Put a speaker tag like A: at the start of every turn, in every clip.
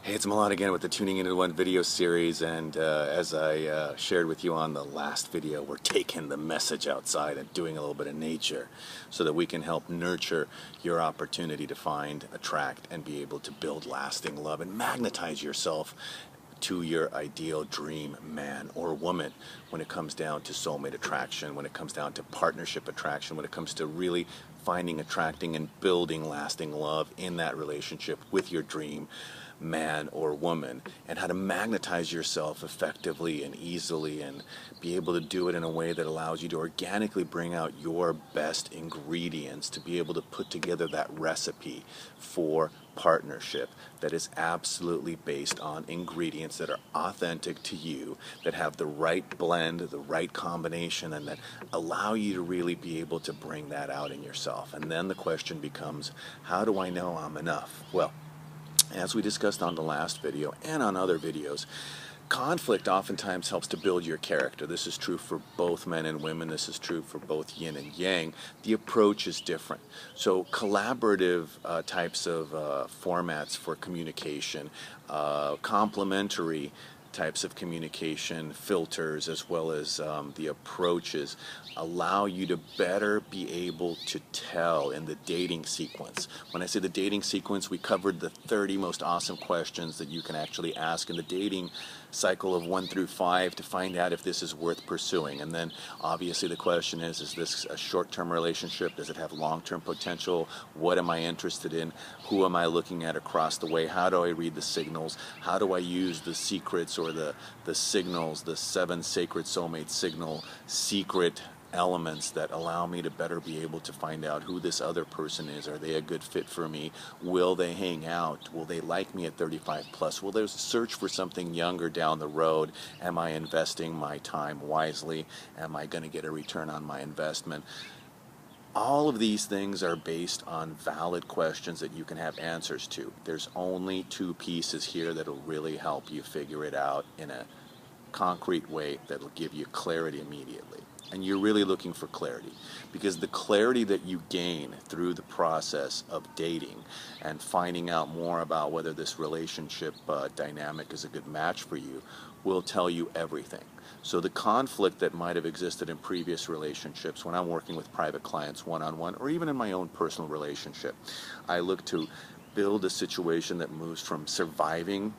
A: Hey, it's Milan again with the Tuning Into One video series, and as I shared with you on the last video, we're taking the message outside and doing a little bit of nature so that we can help nurture your opportunity to find, attract, and be able to build lasting love and magnetize yourself to your ideal dream man or woman when it comes down to soulmate attraction, when it comes down to partnership attraction, when it comes to really finding, attracting, and building lasting love in that relationship with your dream man or woman, and how to magnetize yourself effectively and easily and be able to do it in a way that allows you to organically bring out your best ingredients to be able to put together that recipe for partnership that is absolutely based on ingredients that are authentic to you, that have the right blend, the right combination, and that allow you to really be able to bring that out in yourself. And then the question becomes, how do I know I'm enough? Well, as we discussed on the last video and on other videos, conflict oftentimes helps to build your character. This is true for both men and women. This is true for both yin and yang. The approach is different. So collaborative types of formats for communication, complementary types of communication filters, as well as the approaches, allow you to better be able to tell in the dating sequence. When I say the dating sequence, we covered the 30 most awesome questions that you can actually ask in the dating cycle of 1 through 5 to find out if this is worth pursuing. And then obviously the question is this a short-term relationship? Does it have long-term potential? What am I interested in? Who am I looking at across the way? How do I read the signals? How do I use the secrets or the signals, the 7 sacred soulmate signal secret elements that allow me to better be able to find out who this other person is? Are they a good fit for me? Will they hang out? Will they like me at 35 plus? Will they search for something younger down the road? Am I investing my time wisely? Am I going to get a return on my investment? All of these things are based on valid questions that you can have answers to. There's only 2 pieces here that'll really help you figure it out in a concrete way that'll give you clarity immediately. And you're really looking for clarity, because the clarity that you gain through the process of dating and finding out more about whether this relationship dynamic is a good match for you will tell you everything. So the conflict that might have existed in previous relationships, when I'm working with private clients one-on-one, or even in my own personal relationship, I look to build a situation that moves from surviving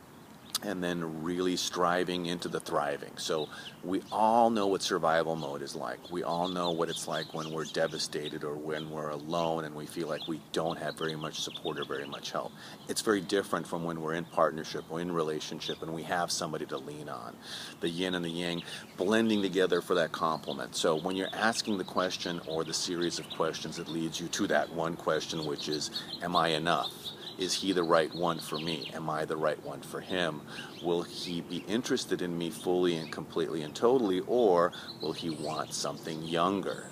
A: and then really striving into the thriving. So we all know what survival mode is like. We all know what it's like when we're devastated or when we're alone and we feel like we don't have very much support or very much help. It's very different from when we're in partnership or in relationship and we have somebody to lean on. The yin and the yang blending together for that complement. So when you're asking the question or the series of questions that leads you to that one question, which is, am I enough? Is he the right one for me? Am I the right one for him? Will he be interested in me fully and completely and totally, or will he want something younger?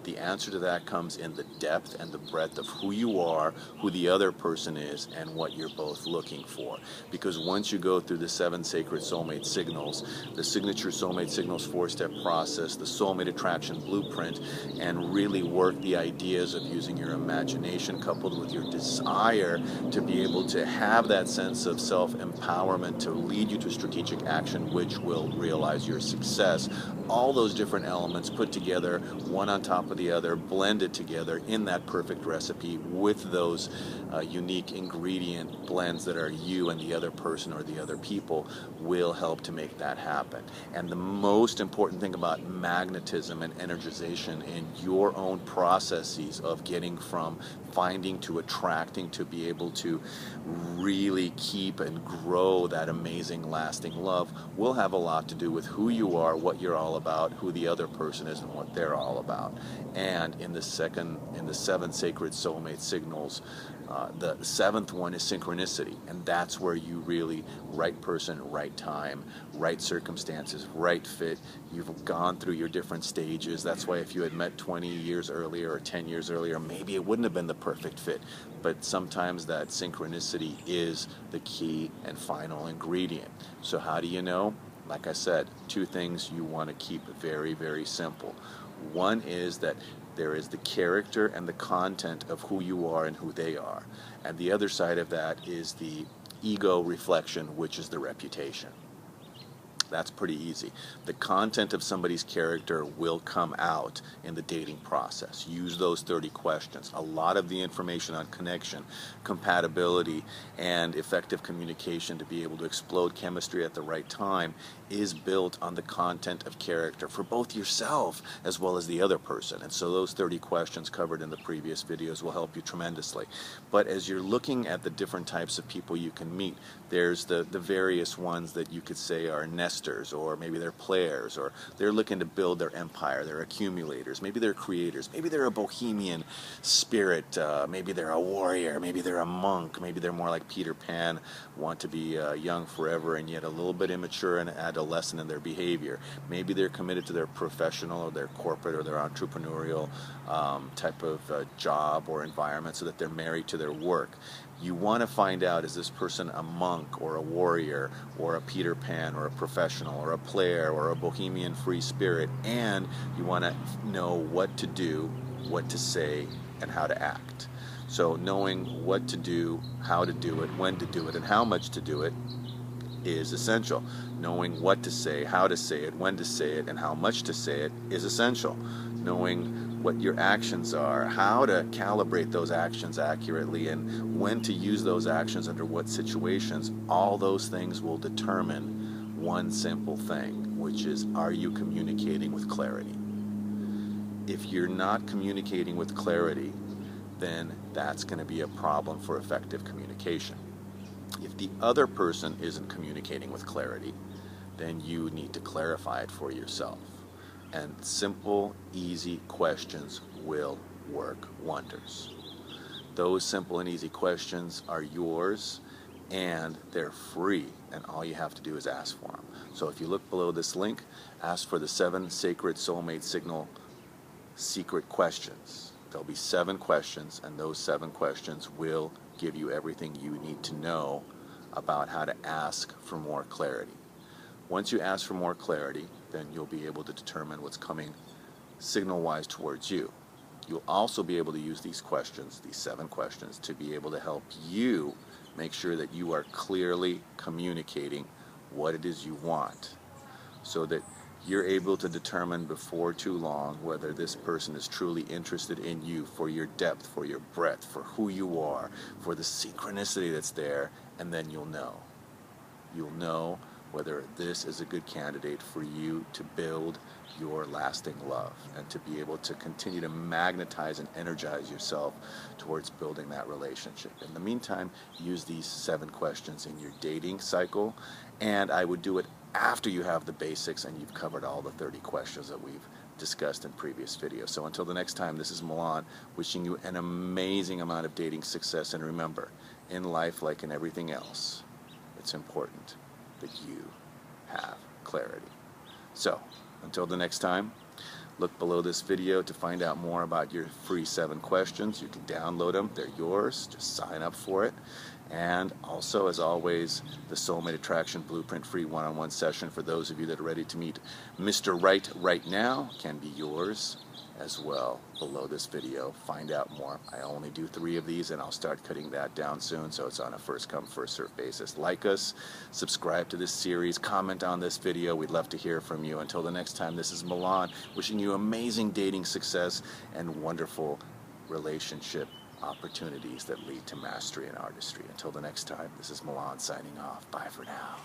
A: The answer to that comes in the depth and the breadth of who you are, who the other person is, and what you're both looking for. Because once you go through the 7 sacred soulmate signals, the signature soulmate signals 4-step process, the soulmate attraction blueprint, and really work the ideas of using your imagination coupled with your desire to be able to have that sense of self-empowerment to lead you to strategic action, which will realize your success. All those different elements put together, one on top of the other, blended together in that perfect recipe with those unique ingredient blends that are you and the other person or the other people, will help to make that happen. And the most important thing about magnetism and energization in your own processes of getting from finding to attracting to be able to really keep and grow that amazing lasting love will have a lot to do with who you are, what you're all about, who the other person is, and what they're all about. And in the 7 sacred soulmate signals, the 7th one is synchronicity, and that's where you really, right person, right time, right circumstances, right fit. You've gone through your different stages. That's why if you had met 20 years earlier or 10 years earlier, maybe it wouldn't have been the perfect fit. But sometimes that synchronicity is the key and final ingredient. So how do you know? Like I said, 2 things you want to keep very, very simple. One is that there is the character and the content of who you are and who they are. And the other side of that is the ego reflection, which is the reputation. That's pretty easy. The content of somebody's character will come out in the dating process. Use those 30 questions. A lot of the information on connection, compatibility, and effective communication to be able to explode chemistry at the right time is built on the content of character for both yourself as well as the other person. And so those 30 questions covered in the previous videos will help you tremendously. But as you're looking at the different types of people you can meet, there's the various ones that you could say are nesters, or maybe they're players, or they're looking to build their empire, they're accumulators, maybe they're creators, maybe they're a bohemian spirit, maybe they're a warrior, maybe they're a monk, maybe they're more like Peter Pan, want to be young forever and yet a little bit immature and adolescent in their behavior. Maybe they're committed to their professional or their corporate or their entrepreneurial type of job or environment, so that they're married to their work. You want to find out, is this person a monk or a warrior or a Peter Pan or a professional or a player or a bohemian free spirit, and you want to know what to do, what to say, and how to act. So knowing what to do, how to do it, when to do it, and how much to do it is essential. Knowing what to say, how to say it, when to say it, and how much to say it is essential. Knowing what your actions are, how to calibrate those actions accurately, and when to use those actions under what situations, all those things will determine one simple thing, which is, are you communicating with clarity? If you're not communicating with clarity, then that's going to be a problem for effective communication. If the other person isn't communicating with clarity, then you need to clarify it for yourself. And simple, easy questions will work wonders. Those simple and easy questions are yours, and they're free, and all you have to do is ask for them. So if you look below this link, ask for the 7 Sacred Soulmate Signal secret questions. There'll be 7 questions, and those 7 questions will give you everything you need to know about how to ask for more clarity. Once you ask for more clarity, then you'll be able to determine what's coming signal-wise towards you. You'll also be able to use these questions, these 7 questions, to be able to help you make sure that you are clearly communicating what it is you want, so that you're able to determine before too long whether this person is truly interested in you, for your depth, for your breadth, for who you are, for the synchronicity that's there, and then you'll know. You'll know whether this is a good candidate for you to build your lasting love and to be able to continue to magnetize and energize yourself towards building that relationship. In the meantime, use these 7 questions in your dating cycle, and I would do it after you have the basics and you've covered all the 30 questions that we've discussed in previous videos. So until the next time, this is Milan, wishing you an amazing amount of dating success. And remember, in life, like in everything else, it's important that you have clarity. So, until the next time, look below this video to find out more about your free 7 questions. You can download them, they're yours, just sign up for it. And also, as always, the Soulmate Attraction Blueprint free one-on-one session for those of you that are ready to meet Mr. right now can be yours as well below this video. Find out more. I only do 3 of these, and I'll start cutting that down soon, so it's on a first come, first served basis. Like us, subscribe to this series, comment on this video. We'd love to hear from you. Until the next time, this is Milan, wishing you amazing dating success and wonderful relationship opportunities that lead to mastery and artistry. Until the next time, this is Milan signing off. Bye for now.